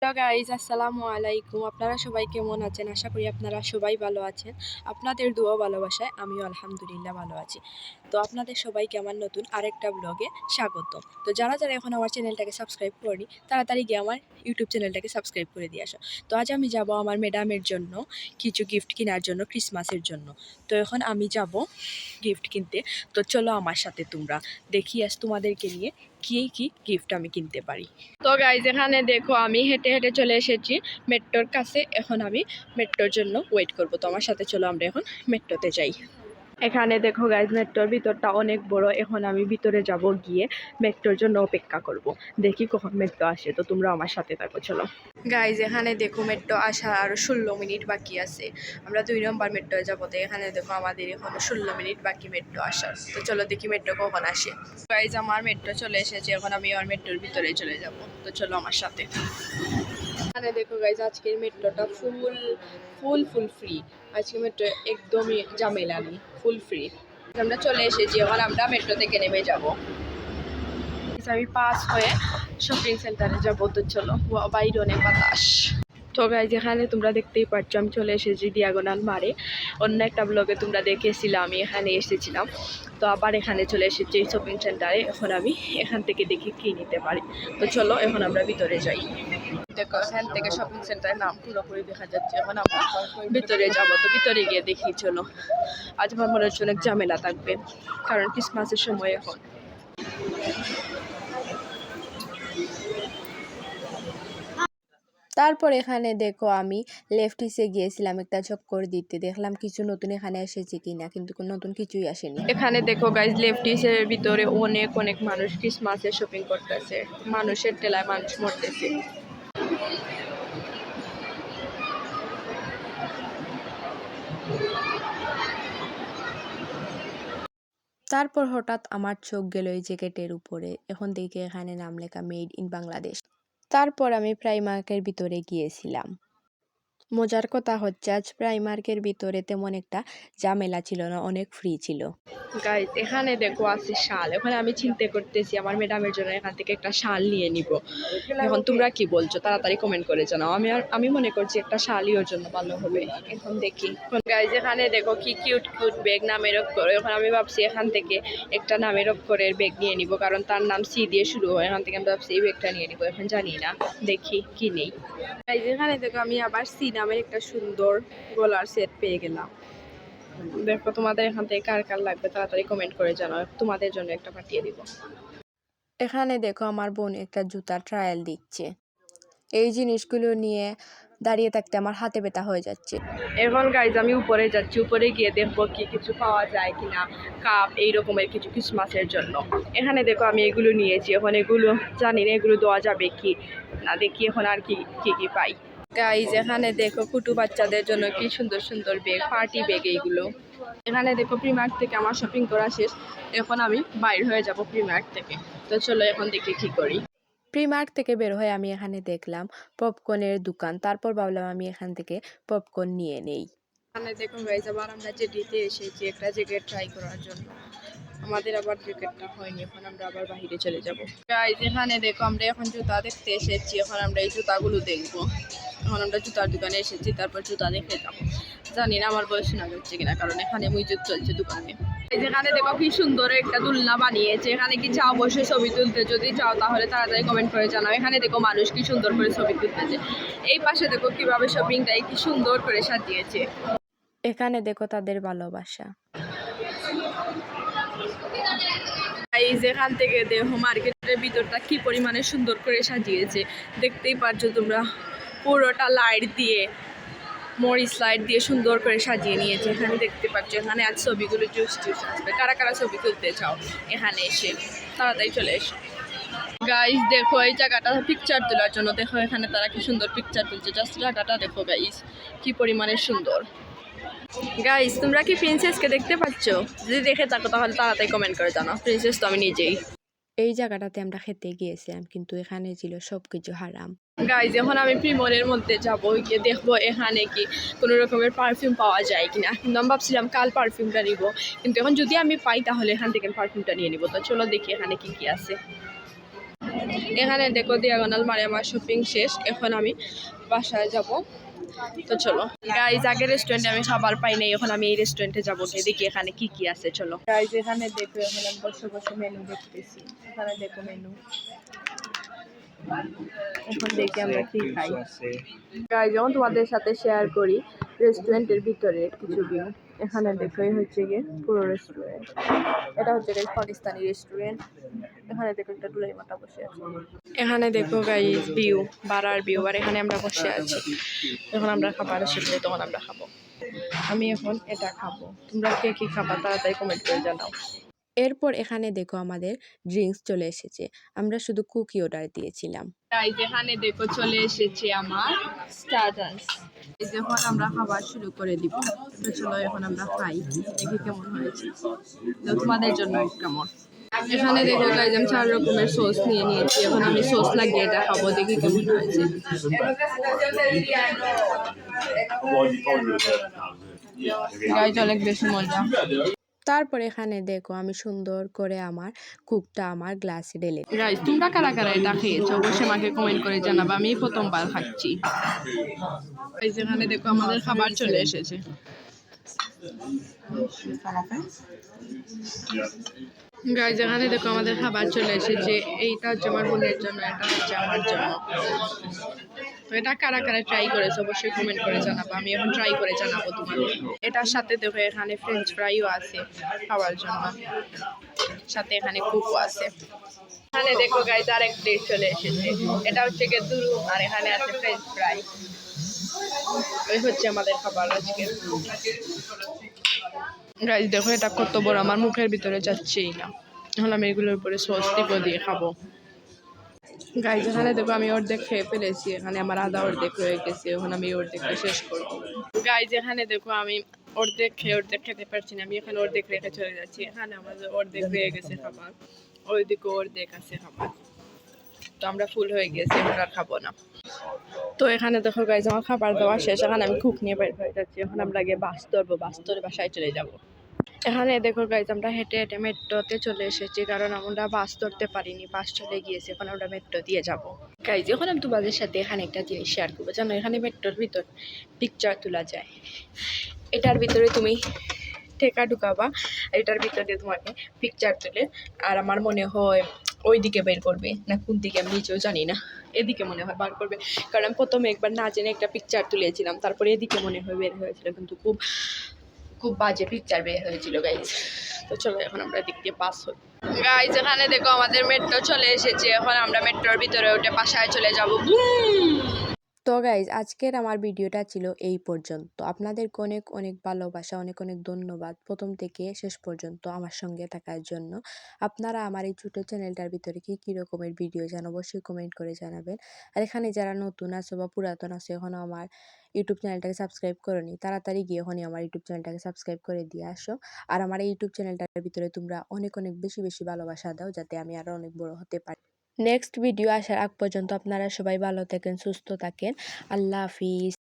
Hello guys, আসসালামু আলাইকুম। আপনারা সবাই কেমন আছেন? আশা করি আপনারা সবাই ভালো আছেন। আপনাদের দোয়া ভালোবাসায় আমিও আলহামদুলিল্লাহ ভালো আছি। তো আপনাদের সবাইকে আমার নতুন আরেকটা ব্লগে স্বাগত। তো যারা যারা এখন আমার চ্যানেলটাকে সাবস্ক্রাইব করেনি তাড়াতাড়ি গিয়ে আমার ইউটিউব চ্যানেলটাকে সাবস্ক্রাইব করে দিয়ে আসো। তো আজ আমি যাব আমার ম্যাডামের জন্য কিছু গিফট কেনার জন্য, ক্রিসমাসের জন্য। তো এখন আমি যাব গিফট কিনতে। তো চলো আমার সাথে, তোমরা দেখি আজ তোমাদেরকে নিয়ে কি গিফট আমি কিনতে পারি। তো গাইজ, এখানে দেখো আমি হেঁটে হেঁটে চলে এসেছি মেট্রোর কাছে। এখন আমি মেট্রোর জন্য ওয়েট করব। তো আমার সাথে চলো আমরা এখন মেট্রোতে যাই। এখানে দেখো গাইজ, মেট্রোর ভিতরটা অনেক বড়। এখন আমি ভিতরে যাব, গিয়ে মেট্রোর জন্য অপেক্ষা করব। দেখি কখন মেট্রো আসে। তো তোমরা আমার সাথে থাকো, চলো গাইজ। এখানে দেখো মেট্রো আসার আরও 16 মিনিট বাকি আছে। আমরা 2 নম্বর মেট্রোয় যাবো। তো এখানে দেখো আমাদের এখনো 16 মিনিট বাকি মেট্রো আসার। তো চলো দেখি মেট্রো কখন আসে। গাইজ, আমার মেট্রো চলে এসেছে। এখন আমি আর মেট্রোর ভিতরে চলে যাব। তো চলো আমার সাথে। এখানে দেখো গাইজ, আজকের মেট্রোটা ফুল ফ্রি। আজকে মেট্রো একদমই ঝামেলা নেই, ফুল ফ্রি। আমরা চলে এসেছি। এখন আমরা মেট্রো থেকে নেমে যাব। আমি পাস হয়ে শপিং সেন্টারে যাবো। তো চলো, বাইরে অনেক বাতাস। তো গাইজ, এখানে তোমরা দেখতেই পাচ্ছ আমি চলে এসেছি ডিয়াগোনাল মারে। অন্য একটা ব্লগে তোমরা দেখেছিলাম আমি এখানে এসেছিলাম। তো আবার এখানে চলে এসেছি শপিং সেন্টারে। এখন আমি এখান থেকে দেখি কী নিতে পারি। তো চলো এখন আমরা ভিতরে যাই। দেখো, এখান থেকে শপিং সেন্টারের নাম পুরোপুরি দেখা যাচ্ছে। এখন আমরা ভিতরে যাবো। তো ভিতরে গিয়ে দেখি। চলো, আজ আমার মনে হচ্ছে অনেক ঝামেলা থাকবে, কারণ ক্রিসমাসের সময় এখন। তারপর এখানে দেখো আমি লেফটিসে গিয়েছিলাম একটা চক্কর দিতে। দেখলাম কিছু নতুন এখানে এসেছে কিনা, কিন্তু নতুন কিছুই আসেনি। এখানে দেখো গাইজ, লেফটিসের ভিতরে অনেক মানুষ ক্রিসমাসের শপিং করতেছে। মানুষের টেলায় মানুষ মরতেছে। তারপর হঠাৎ আমার চোখ গেল এই জ্যাকেটের উপরে। এখন দেখি এখানে নাম লেখা মেড ইন বাংলাদেশ। তারপর আমি প্রাইমার্কের ভিতরে গিয়েছিলাম। মজার কথা হচ্ছে আজ প্রাইমার্কের ভিতরে তেমন একটা ঝামেলা ছিল না, অনেক ফ্রি ছিল। গাইজ, এখানে দেখো আছে শাল। এখন আমি চিন্তা করতেছি আমার ম্যাডামের জন্য এখান থেকে একটা শাল নিয়ে নিব। এখন তোমরা কি বলছো তাড়াতাড়ি কমেন্ট করে জানাও। আমি মনে করছি একটা শালই ওর জন্য ভালো হবে। এখন দেখি। গাইজ, এখানে দেখো কি কিউট ব্যাগ, নামের অক্ষর। এখন আমি ভাবছি এখান থেকে একটা নামের অক্ষরের ব্যাগ নিয়ে নিব, কারণ তার নাম সি দিয়ে শুরু হয়। এখান থেকে আমি ভাবছি এই ব্যাগটা নিয়ে নিব। এখন জানি না, দেখি কি নেই। গাইজ, এখানে দেখো আমি আবার সি নামের একটা সুন্দর গলার সেট পেয়ে গেলাম। দেখো, তোমাদের এখান থেকে কার কার লাগবে তাড়াতাড়ি কমেন্ট করে জানাও। তোমাদের জন্য একটা পাঠিয়ে দিব। এখানে দেখো আমার বোন একটা জুতা ট্রায়াল দিচ্ছে। এই জিনিসগুলো নিয়ে দাঁড়িয়ে থাকতে আমার হাতে ব্যথা হয়ে যাচ্ছে। এখন গাইজ আমি উপরে যাচ্ছি। উপরে গিয়ে দেখবো কি কিছু পাওয়া যায় কিনা, কাপ এই রকমের কিছু ক্রিসমাসের জন্য। এখানে দেখো আমি এগুলো নিয়েছি। এখন এগুলো জানি না এগুলো দেওয়া যাবে কি না, দেখি এখন আর কি পাই। গাইজ, এখানে দেখো কুটু বাচ্চাদের জন্য কি সুন্দর ব্যাগ, পার্টি ব্যাগ এইগুলো। এখানে দেখো প্রিমার্ক থেকে আমার শপিং করা শেষ। এখন আমি বাইর হয়ে যাব প্রিমার্ক থেকে। তো চলো এখন দেখি কি করি। প্রিমার্ক থেকে বের হয়ে আমি এখানে দেখলাম পপকর্নের দোকান। তারপর ভাবলাম আমি এখান থেকে পপকর্ন নিয়ে নেই। এখানে দেখুন গাইজ, আবার আমরা জেডিতে এসেছি একটা জ্যাকেট ট্রাই করার জন্য। আমাদের আবার জ্যাকেটটা হয়নি। এখন আমরা আবার বাইরে চলে যাব। গাইজ, এখানে দেখো আমরা এখন জুতা দেখতে এসেছি। এখন আমরা এই জুতাগুলো দেখবো। এখন আমরা জুতার দোকানে এসেছি, তারপর জুতা দেখে যাবো। জানি না আমার বয়স শোনা যাচ্ছে কিনা, কারণ এখানে মিউজিক চলছে দোকানে। যেখানে দেখো কি সুন্দর একটা দুলনা বানিয়েছে। এখানে কি চাও বসে ছবি তুলতে? যদি চাও তাহলে তাড়াতাড়ি কমেন্ট করে জানাও। এখানে দেখো মানুষ কি সুন্দর করে ছবি তুলতেছে। এই পাশে দেখো কিভাবে শপিংটাই কি সুন্দর করে সাজিয়েছে। এখানে দেখো তাদের ভালোবাসা। গাইজ, এখান থেকে দেখো মার্কেটের ভিতরটা কি পরিমাণে সুন্দর করে সাজিয়েছে। দেখতেই পাচ্ছ তোমরা, পুরোটা লাইট দিয়ে, মরিচ লাইট দিয়ে সুন্দর করে সাজিয়ে নিয়েছে। এখানে দেখতে পাচ্ছ এখানে আজ ছবিগুলো জুস আসবে। কারা কারা ছবি তুলতে চাও এখানে এসে তাড়াতাড়ি চলে এসো। গাইজ, দেখো এই জায়গাটা পিকচার তোলার জন্য। দেখো এখানে তারা কি সুন্দর পিকচার তুলছে। জাস্ট জায়গাটা দেখো গাইজ, কি পরিমাণে সুন্দর। গাইজ, তোমরা কি প্রিন্সেসকে দেখতে পাচ্ছ? যদি দেখে থাকো তাহলে তাড়াতাড়ি কমেন্ট করে জানাও। প্রিন্সেস তো আমি নিজেই। এই জায়গাটাতে আমরা খেতে গিয়েছিলাম, কিন্তু এখানে ছিল সবকিছু হারাম। গাইজ, এখন আমি প্রিমলের মধ্যে যাবো, গিয়ে দেখবো এখানে কি কোনো রকমের পারফিউম পাওয়া যায় কিনা। কিন্তু আমি ভাবছিলাম কাল পারফিউমটা নিব, কিন্তু এখন যদি আমি পাই তাহলে এখান থেকে পারফিউমটা নিয়ে নিব। তো চলো দেখি এখানে কি আছে। এখানে দেখো দিয়াগোনাল মারে আমার শপিং শেষ, এখন আমি বাসায় যাব। তো চলো গাইজ, আগে রেস্টুরেন্টে আমি খাবার পাই নাই, এখন আমি এই রেস্টুরেন্টে যাবো, গিয়ে দেখি এখানে কি কি আছে। চলো গাইজ, এখানে দেখো, এখন আমি বসে বসে মেনু দেখতেছি। এখানে দেখো মেনু, এখন দেখি আমরা কি খাই। গাইজ, যখন তোমাদের সাথে শেয়ার করি রেস্টুরেন্টের ভিতরে কিছু ভিউ। এখানে দেখো, এই হচ্ছে গিয়ে পুরো রেস্টুরেন্ট। এটা হচ্ছে গিয়ে পাকিস্তানি রেস্টুরেন্ট। এখানে দেখো একটা টুলাই মাথা বসে আছে। এখানে দেখো গাইজ ভিউ, বাড়ার ভিউ, আর এখানে আমরা বসে আছি। যখন আমরা খাবার এসেছে তখন আমরা খাবো। আমি এখন এটা খাবো, তোমরা কে কি খাবা তাড়াতাড়ি কমেন্ট করে জানাও। এরপর এখানে দেখো আমাদের ড্রিঙ্কস চলে এসেছে। আমরা শুধু কুকি অর্ডার দিয়েছিলাম। গাইজ, এখানে দেখো চলে এসেছে আমার স্টার্টার্স। যখন আমরা খাবার শুরু করে দিব, তো চলো এখন আমরা খাই, দেখি কেমন হয়েছে। তো তোমাদের জন্য কেমন। এখানে দেখো গাইজ, আমি 4 রকমের সস নিয়ে নিয়েছি, এখন আমি সস লাগিয়ে এটা খাবো, দেখি কেমন হয়েছে। গাইজ, অনেক বেশি মজা। তারপর এখানে দেখো আমি সুন্দর করে আমার কুকটা আমার গ্লাসে ঢেলে দিই। গাইজ, তোমরা কারা কারা এটা খেয়েছো অবশ্যই আমাকে কমেন্ট করে জানাবা, আমি প্রথমবার খাচ্ছি। গাইজ, এখানে দেখো আমাদের খাবার চলে এসেছে। গাইজ, এখানে দেখো আমাদের খাবার চলে এসেছে। এইটা হচ্ছে আমার বোনের জন্য, এটা হচ্ছে আমার জন্য। তো এটা কারা কারা ট্রাই করেছে অবশ্যই কমেন্ট করে জানাবো, আমি এখন ট্রাই করে জানাবো তোমাদের। এটার সাথে দেখো এখানে ফ্রেঞ্চ ফ্রাইও আছে খাওয়ার জন্য, সাথে এখানে কুকও আছে। এখানে দেখো গাইজ, আরেক প্লেট চলে এসেছে। এটা হচ্ছে গিয়ে দুরু, আর এখানে আছে ফ্রেঞ্চ ফ্রাই। এই হচ্ছে আমাদের খাবার আজকে। গাইজ দেখো এটা কত বড়, আমার মুখের ভিতরে যাচ্ছেই না। এখন আমি এগুলোর উপরে সস দিব, দিয়ে খাবো। গাইজ, এখানে দেখো আমি অর্ধেক খেয়ে ফেলেছি, এখানে আমার আধা অর্ধেক রয়ে গেছে, এখন আমি অর্ধেকটা শেষ করবো। গাইজ, এখানে দেখো আমি অর্ধেক খেতে পারছি না, আমি এখানে অর্ধেক রেখে চলে যাচ্ছি। এখানে আমাদের অর্ধেক রয়ে গেছে খাবার, ওইদিকে অর্ধেক আছে খাবার। তো আমরা ফুল হয়ে গেছি, এখন আর খাবো না। তো এখানে দেখো গাইজ, আমার খাবার দেওয়া শেষ, এখন আমি কুক নিয়ে বের হয়ে যাচ্ছি। এখন আমরা গিয়ে বাস ধরবো, বাস ধরে বাসায় চলে যাব। এখানে দেখো গাইজ, আমরা হেঁটে হেঁটে মেট্রোতে চলে এসেছি, কারণ আমরা বাস ধরতে পারিনি, বাস চলে গিয়েছে, এখন আমরা মেট্রো দিয়ে যাব। গাইজ, এখন আমি তোমাদের সাথে এখানে একটা জিনিস শেয়ার করবো। জানো, এখানে মেট্রোর ভিতর পিকচার তোলা যায়। এটার ভিতরে তুমি টেকা ঢুকাবা, এটার ভিতরে তোমাকে পিকচার তুলে, আর আমার মনে হয় ওই দিকে বের করবে, না কোন দিকে আমি নিজেও জানি না, এদিকে মনে হয় বার করবে। কারণ আমি প্রথমে একবার না জেনে একটা পিকচার তুলেছিলাম, তারপরে এদিকে মনে হয় বের হয়েছিল, কিন্তু খুব খুব বাজে পিকচার বের হয়েছিল গাইজ। তো চলো এখন আমরা দিক দিয়ে পাস হই। গাইজ, এখানে দেখো আমাদের মেট্রো চলে এসেছে, এখন আমরা মেট্রোর ভিতরে উঠে বাসায় চলে যাবো। তো গাইজ, আজকের আমার ভিডিওটা ছিল এই পর্যন্ত। আপনাদেরকে অনেক অনেক ভালোবাসা, অনেক অনেক ধন্যবাদ প্রথম থেকে শেষ পর্যন্ত আমার সঙ্গে থাকার জন্য। আপনারা আমার এই ছোটো চ্যানেলটার ভিতরে কী রকমের ভিডিও চান অবশ্যই কমেন্ট করে জানাবেন। আর এখানে যারা নতুন আছো বা পুরাতন আছো, এখনও আমার ইউটিউব চ্যানেলটাকে সাবস্ক্রাইব করোনি, তাড়াতাড়ি গিয়ে এখনই আমার ইউটিউব চ্যানেলটাকে সাবস্ক্রাইব করে দিয়ে আসো। আর আমার এই ইউটিউব চ্যানেলটার ভিতরে তোমরা অনেক অনেক বেশি বেশি ভালোবাসা দাও, যাতে আমি আরও অনেক বড় হতে পারি। নেক্সট ভিডিও আসার আগ পর্যন্ত আপনারা সবাই ভালো থাকেন, সুস্থ থাকেন। আল্লাহ হাফিজ।